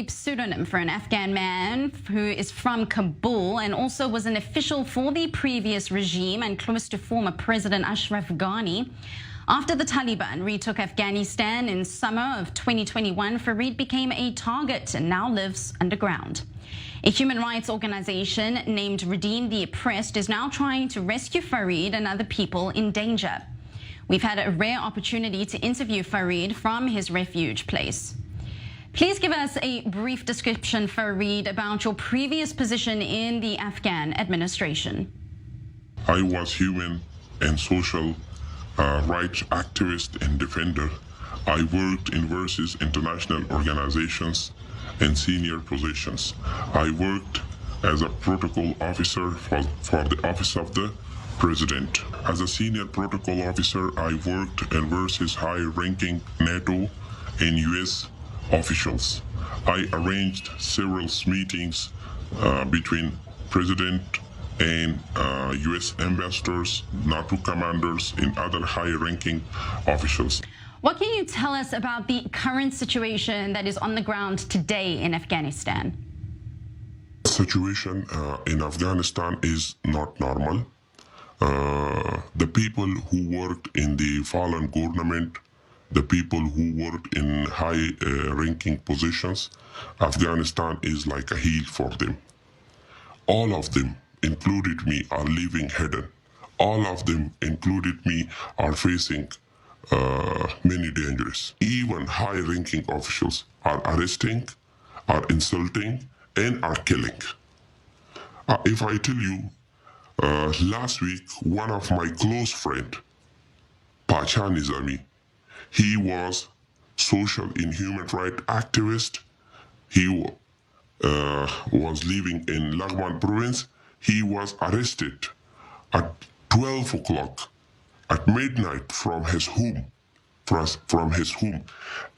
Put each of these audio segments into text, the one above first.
a pseudonym for an Afghan man who is from Kabul and also was an official for the previous regime and close to former President Ashraf Ghani. After the Taliban retook Afghanistan in summer of 2021, Farid became a target and now lives underground. A human rights organization named Redeem the Oppressed is now trying to rescue Farid and other people in danger. We've had a rare opportunity to interview Farid from his refuge place. Please give us a brief description, Farid, about your previous position in the Afghan administration. I was human and social rights activist and defender. I worked in various international organizations and senior positions. I worked as a protocol officer for the office of the president. As a senior protocol officer, I worked in various high-ranking NATO and US officials. I arranged several meetings between president and US ambassadors, NATO commanders, and other high-ranking officials. What can you tell us about the current situation that is on the ground today in Afghanistan? The situation in Afghanistan is not normal. The people who worked in the fallen government, the people who worked in high-ranking positions, Afghanistan is like a hell for them. All of them, included me, are living hidden. All of them, included me, are facing many dangers. Even high-ranking officials are arresting, are insulting, and are killing. If I tell you, last week, one of my close friends, Pacha Nizami, he was social and human rights activist. He was living in Laghman province. He was arrested at 12 o'clock at midnight from his home.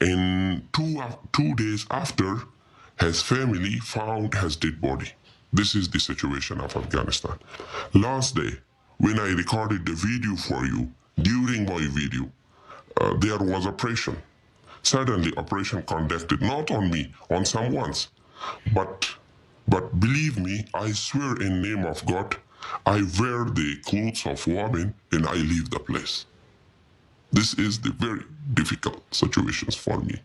And two days after, his family found his dead body. This is the situation of Afghanistan. Last day, when I recorded the video for you, during my video, there was operation. Suddenly, operation conducted not on me, on someone's. But believe me, I swear in name of God, I wear the clothes of women and I leave the place. This is the very difficult situations for me.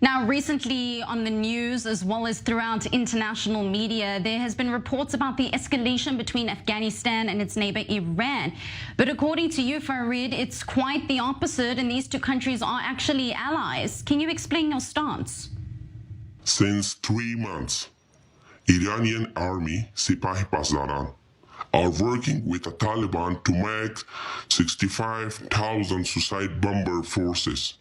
Now, recently on the news, as well as throughout international media, there has been reports about the escalation between Afghanistan and its neighbor Iran. But according to you, Farid, it's quite the opposite, and these two countries are actually allies. Can you explain your stance? Since 3 months, Iranian army, Sipahi Pasdaran, are working with the Taliban to make 65,000 suicide bomber forces.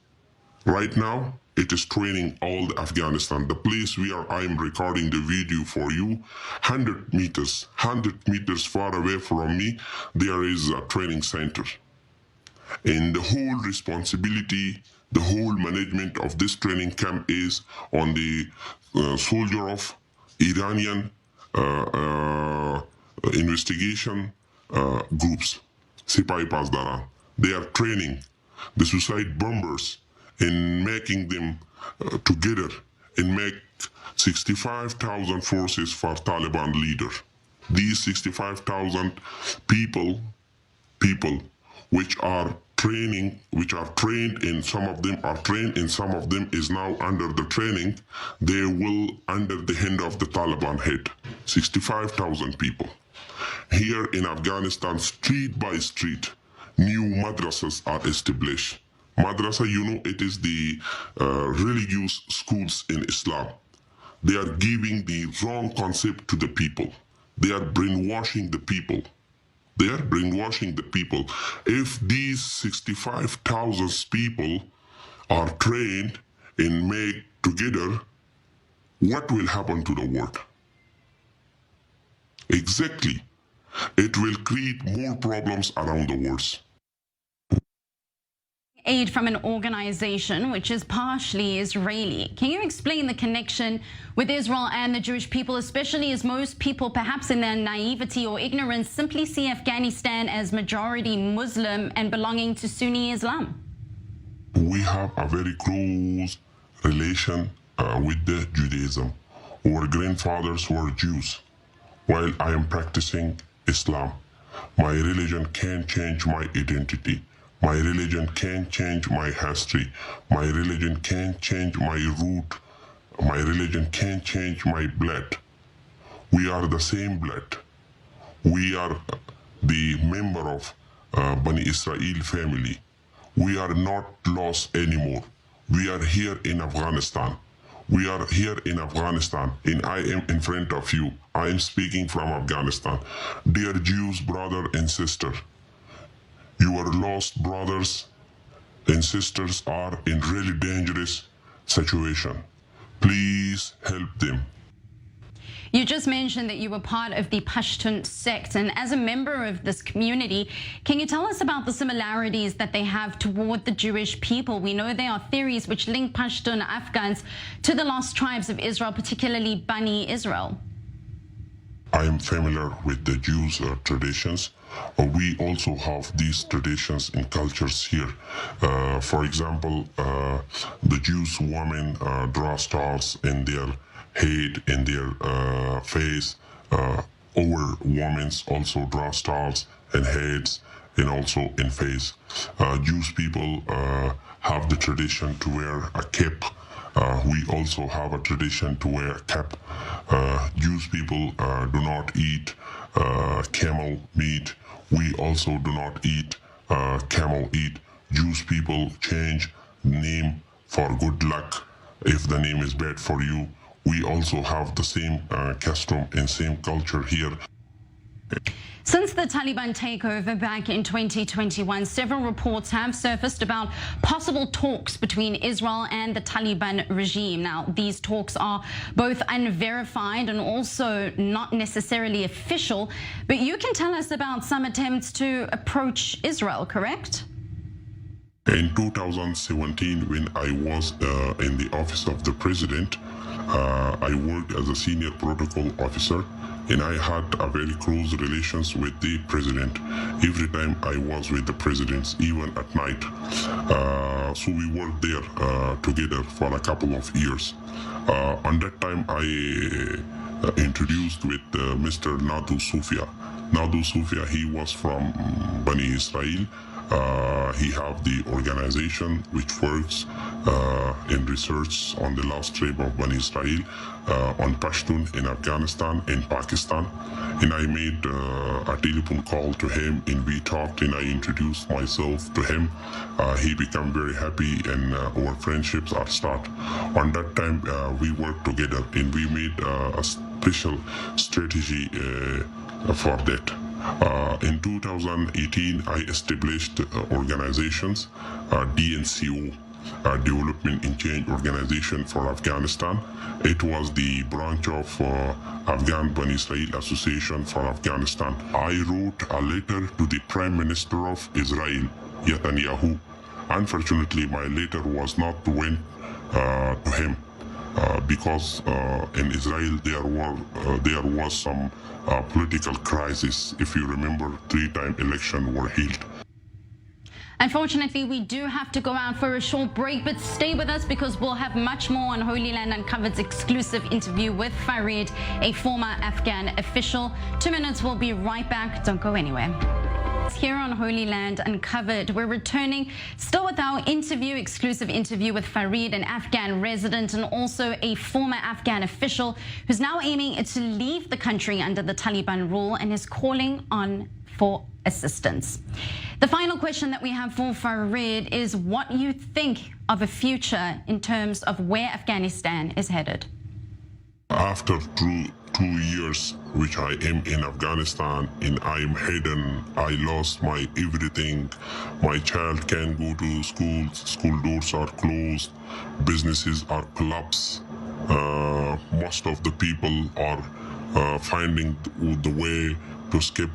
Right now, it is training all the Afghanistan. The place where I am recording the video for you, 100 meters far away from me, there is a training center. And the whole responsibility, the whole management of this training camp is on the soldier of Iranian investigation groups, Sipahi Pasdaran. They are training the suicide bombers and making them together and make 65,000 forces for Taliban leader. These 65,000 people which are trained, and some of them are trained and some of them is now under the training, they will under the hand of the Taliban head. 65,000 people. Here in Afghanistan, street by street, new madrasas are established. Madrasa, you know, it is the religious schools in Islam. They are giving the wrong concept to the people. They are brainwashing the people. If these 65,000 people are trained and made together, what will happen to the world? Exactly. It will create more problems around the world. Aid from an organization which is partially Israeli. Can you explain the connection with Israel and the Jewish people, especially as most people, perhaps in their naivety or ignorance, simply see Afghanistan as majority Muslim and belonging to Sunni Islam? We have a very close relation with the Judaism. Our grandfathers were Jews, while I am practicing Islam. My religion can't change my identity. My religion can't change my history. My religion can't change my root. My religion can't change my blood. We are the same blood. We are the member of Bani Israel family. We are not lost anymore. We are here in Afghanistan. We are here in Afghanistan, and I am in front of you. I am speaking from Afghanistan. Dear Jews, brother and sister, your lost brothers and sisters are in really dangerous situation. Please help them. You just mentioned that you were part of the Pashtun sect, and as a member of this community, can you tell us about the similarities that they have toward the Jewish people? We know there are theories which link Pashtun Afghans to the lost tribes of Israel, particularly Bani Israel. I am familiar with the Jews' traditions. We also have these traditions and cultures here. For example, the Jewish women draw stars in their head, in their face. Our women also draw stars in heads and also in face. Jewish people have the tradition to wear a cap. We also have a tradition to wear a cap. Jewish people do not eat camel meat. We also do not eat camel meat. Jewish people change name for good luck if the name is bad for you. We also have the same custom and same culture here. Since the Taliban takeover back in 2021, several reports have surfaced about possible talks between Israel and the Taliban regime. Now, these talks are both unverified and also not necessarily official, but you can tell us about some attempts to approach Israel, correct? In 2017, when I was in the office of the president, I worked as a senior protocol officer, and I had a very close relations with the president. Every time I was with the presidents, even at night. So we worked there together for a couple of years. On that time, I introduced with Mr. Nadu Sufia. Nadu Sufia, he was from Bani Israel. He have the organization which works in research on the lost tribe of Bani Israel, on Pashtun in Afghanistan and Pakistan. And I made a telephone call to him, and we talked, and I introduced myself to him. He became very happy, and our friendships are start. On that time, we worked together, and we made a special strategy for that. In 2018, I established organizations, DNCO, Development and Change Organization for Afghanistan. It was the branch of Afghan Bani Israel Association for Afghanistan. I wrote a letter to the Prime Minister of Israel, Netanyahu. Unfortunately, my letter was not went to him. Because in Israel there was some political crisis. If you remember, 3-time election were held. Unfortunately, we do have to go out for a short break, but stay with us because we'll have much more on Holy Land Uncovered's exclusive interview with Farid, a former Afghan official. 2 minutes, we'll be right back. Don't go anywhere. Here on Holy Land Uncovered, we're returning still with our exclusive interview with Farid, an Afghan resident and also a former Afghan official who's now aiming to leave the country under the Taliban rule and is calling on for assistance. The final question that we have for Farid is what you think of a future in terms of where Afghanistan is headed. After two years which I am in Afghanistan and I am hidden, I lost my everything. My child can't go to school, school doors are closed, businesses are collapsed. Most of the people are finding the way to escape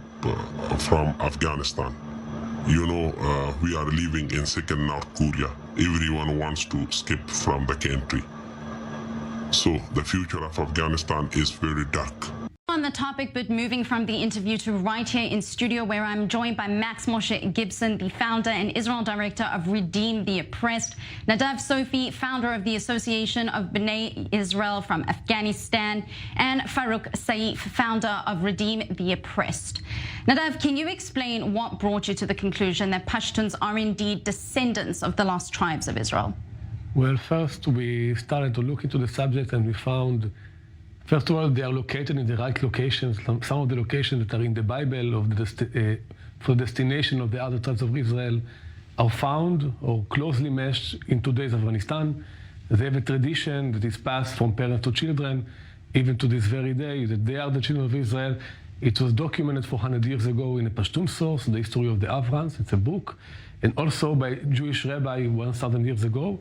from Afghanistan. You know, we are living in second North Korea. Everyone wants to escape from the country. So the future of Afghanistan is very dark. On the topic, but moving from the interview to right here in studio, where I'm joined by Max Moshe Gibson, the founder and Israel director of Redeem the Oppressed, Nadav Sofi, founder of the Association of B'nai Israel from Afghanistan, and Farouk Saif, founder of Redeem the Oppressed. Nadav, can you explain what brought you to the conclusion that Pashtuns are indeed descendants of the lost tribes of Israel? Well, first we started to look into the subject and we found, first of all, they are located in the right locations. Some of the locations that are in the Bible of the for destination of the other tribes of Israel are found or closely meshed in today's Afghanistan. They have a tradition that is passed from parents to children, even to this very day, that they are the children of Israel. It was documented 400 years ago in a Pashtun source, The History of the Afghans. It's a book. And also by Jewish rabbi 1,000 years ago.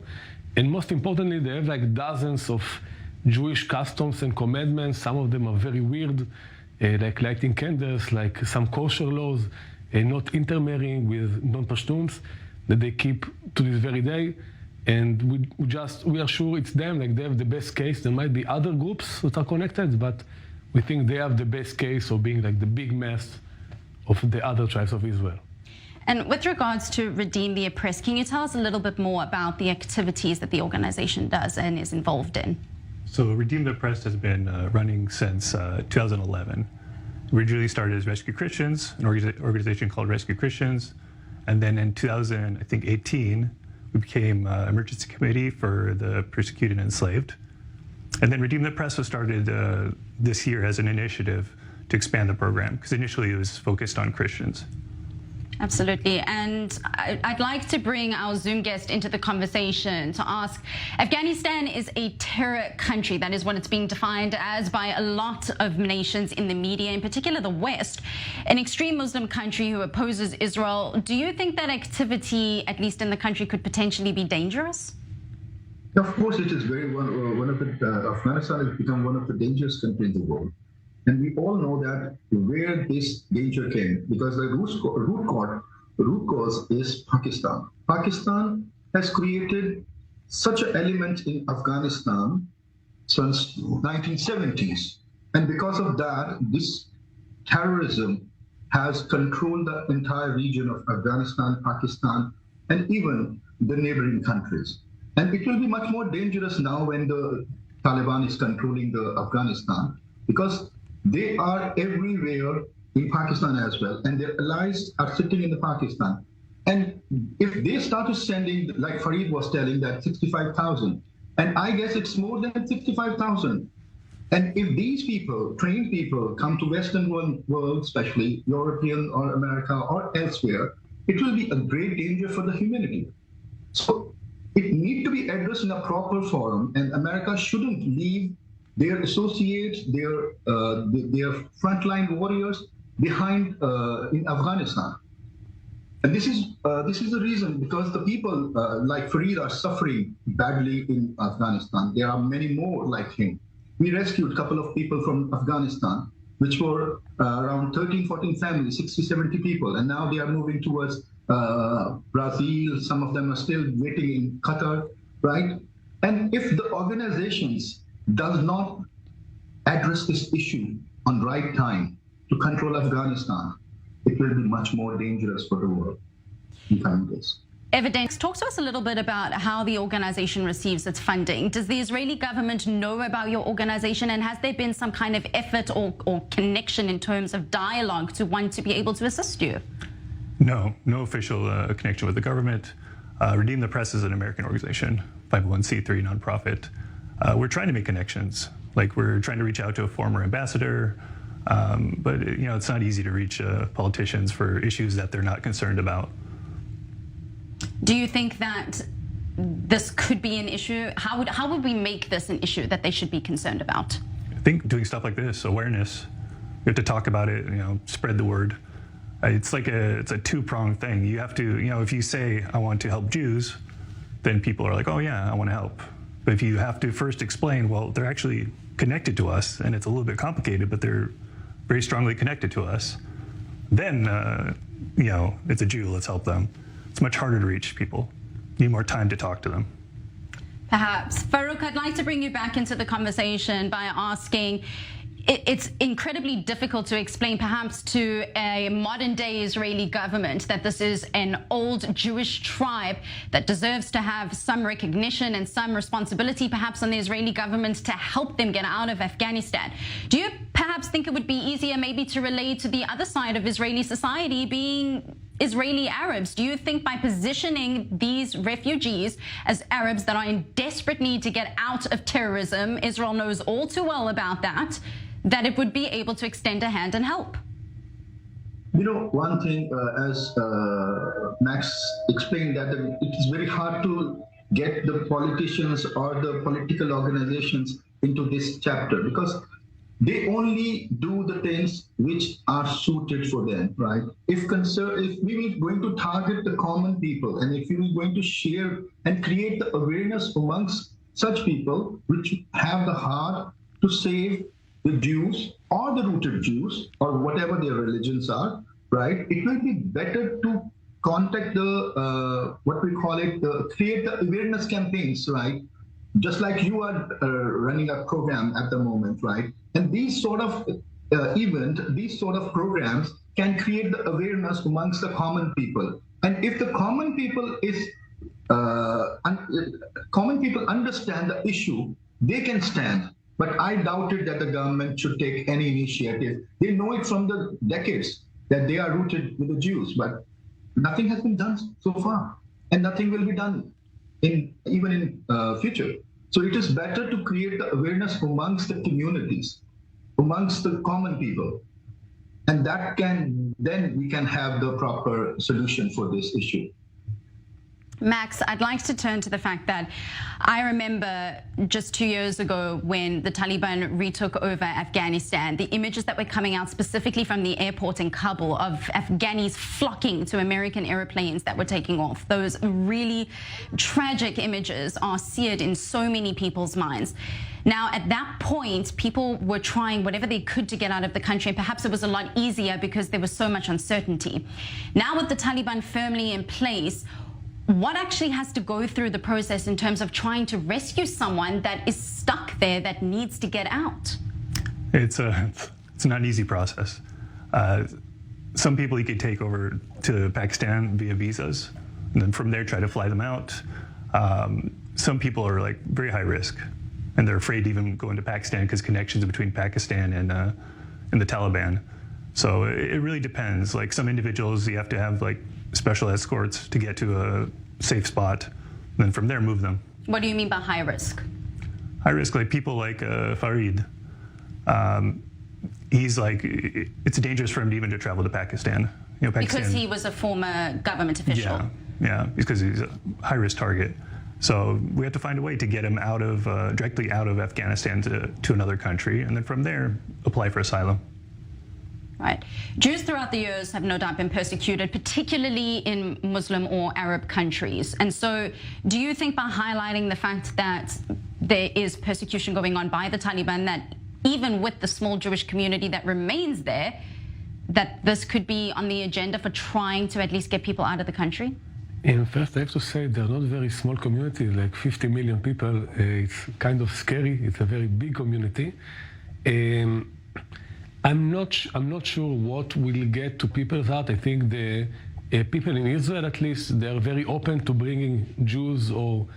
And most importantly, they have like dozens of Jewish customs and commandments. Some of them are very weird, like lighting candles, like some kosher laws, not intermarrying with non-Pashtuns that they keep to this very day. And we are sure it's them, like they have the best case. There might be other groups that are connected, but we think they have the best case of being like the big mess of the other tribes of Israel. And with regards to Redeem the Oppressed, can you tell us a little bit more about the activities that the organization does and is involved in? So Redeem the Oppressed has been running since 2011. Originally started as Rescue Christians, an organization called Rescue Christians. And then in 2018, we became Emergency Committee for the Persecuted and Enslaved. And then Redeem the Oppressed was started this year as an initiative to expand the program, because initially it was focused on Christians. Absolutely. And I'd like to bring our Zoom guest into the conversation to ask, Afghanistan is a terror country. That is what it's being defined as by a lot of nations in the media, in particular the West, an extreme Muslim country who opposes Israel. Do you think that activity, at least in the country, could potentially be dangerous? Of course, it is very Afghanistan has become one of the dangerous countries in the world. And we all know that where this danger came, because the root cause is Pakistan. Pakistan has created such an element in Afghanistan since 1970s. And because of that, this terrorism has controlled the entire region of Afghanistan, Pakistan, and even the neighboring countries. And it will be much more dangerous now when the Taliban is controlling the Afghanistan, because they are everywhere in Pakistan as well, and their allies are sitting in the Pakistan. And if they started sending, like Farid was telling, that 65,000, and I guess it's more than 65,000. And if these people, trained people, come to Western world, especially European or America or elsewhere, it will be a great danger for the humanity. So it needs to be addressed in a proper forum, and America shouldn't leave their associates, their frontline warriors behind in Afghanistan. And this is the reason, because the people like Farid are suffering badly in Afghanistan. There are many more like him. We rescued a couple of people from Afghanistan, which were around 13, 14 families, 60, 70 people. And now they are moving towards Brazil. Some of them are still waiting in Qatar, right? And if the organizations does not address this issue on right time to control Afghanistan, it will be much more dangerous for the world in coming days. Evidence. Talk to us a little bit about how the organization receives its funding. Does the Israeli government know about your organization, and has there been some kind of effort or connection in terms of dialogue to want to be able to assist you? No official connection with the government. Redeem the Oppressed is an American organization, 501c3 nonprofit. We're trying to make connections. Like, we're trying to reach out to a former ambassador, but it's not easy to reach politicians for issues that they're not concerned about. Do you think that this could be an issue? How would we make this an issue that they should be concerned about? I think doing stuff like this, awareness, we have to talk about it, spread the word. It's a two-pronged thing. You have to, if you say, I want to help Jews, then people are like, oh yeah, I want to help. But if you have to first explain, well, they're actually connected to us, and it's a little bit complicated, but they're very strongly connected to us, then, it's a Jew, let's help them. It's much harder to reach people. Need more time to talk to them. Perhaps. Farouk, I'd like to bring you back into the conversation by asking, it's incredibly difficult to explain perhaps to a modern day Israeli government that this is an old Jewish tribe that deserves to have some recognition and some responsibility perhaps on the Israeli government to help them get out of Afghanistan. Do you perhaps think it would be easier maybe to relate to the other side of Israeli society being Israeli Arabs? Do you think by positioning these refugees as Arabs that are in desperate need to get out of terrorism, Israel knows all too well about that, that it would be able to extend a hand and help? You know, one thing, as Max explained, that it is very hard to get the politicians or the political organizations into this chapter because they only do the things which are suited for them, right? If we were going to target the common people, and if we were going to share and create the awareness amongst such people which have the heart to save the Jews or the rooted Jews or whatever their religions are, right? It will be better to contact the, what we call it, create the awareness campaigns, right? Just like you are running a program at the moment, right? And these sort of these sort of programs can create the awareness amongst the common people. And if the common people understand the issue, they can stand. But I doubted that the government should take any initiative. They know it from the decades that they are rooted with the Jews, but nothing has been done so far, and nothing will be done even in future. So it is better to create the awareness amongst the communities, amongst the common people, and then we can have the proper solution for this issue. Max, I'd like to turn to the fact that I remember just 2 years ago when the Taliban retook over Afghanistan, the images that were coming out specifically from the airport in Kabul of Afghanis flocking to American airplanes that were taking off. Those really tragic images are seared in so many people's minds. Now, at that point, people were trying whatever they could to get out of the country, and perhaps it was a lot easier because there was so much uncertainty. Now, with the Taliban firmly in place, what actually has to go through the process in terms of trying to rescue someone that is stuck there that needs to get out? It's not an easy process. Some people you could take over to Pakistan via visas, and then from there try to fly them out. Some people are like very high risk, and they're afraid to even go into Pakistan because connections between Pakistan and the Taliban. So it really depends. Like some individuals, you have to have like special escorts to get to a safe spot, and then from there move them. What do you mean by high risk? High risk, like people like Farid. He's like, it's dangerous for him even to travel to Pakistan. You know, Pakistan. Because he was a former government official. Yeah, because he's a high risk target. So we have to find a way to get him out of directly out of Afghanistan to another country, and then from there apply for asylum. Right. Jews throughout the years have no doubt been persecuted, particularly in Muslim or Arab countries. And so do you think by highlighting the fact that there is persecution going on by the Taliban, that even with the small Jewish community that remains there, that this could be on the agenda for trying to at least get people out of the country? First, I have to say they're not very small communities, like 50 million people. It's kind of scary. It's a very big community. I'm not sure what will get to people's heart. I think the people in Israel, at least, they are very open to bringing Jews or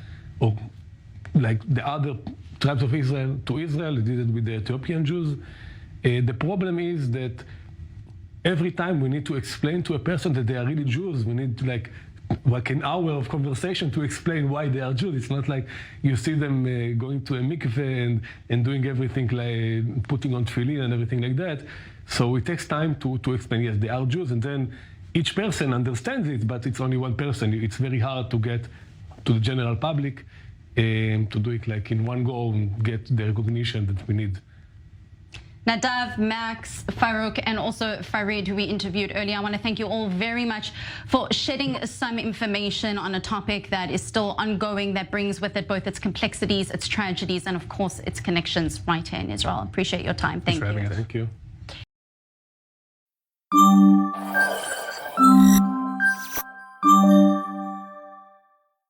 like the other tribes of Israel to Israel. They did it with the Ethiopian Jews. The problem is that every time we need to explain to a person that they are really Jews, we need like an hour of conversation to explain why they are Jews. It's not like you see them going to a mikveh and doing everything like putting on tefillin and everything like that. So it takes time to explain, yes, they are Jews, and then each person understands it, but it's only one person. It's very hard to get to the general public to do it like in one go and get the recognition that we need. Nadav, Max, Farouk, and also Farid, who we interviewed earlier. I want to thank you all very much for shedding some information on a topic that is still ongoing, that brings with it both its complexities, its tragedies, and of course, its connections right here in Israel. Appreciate your time. Thank you. Thank you.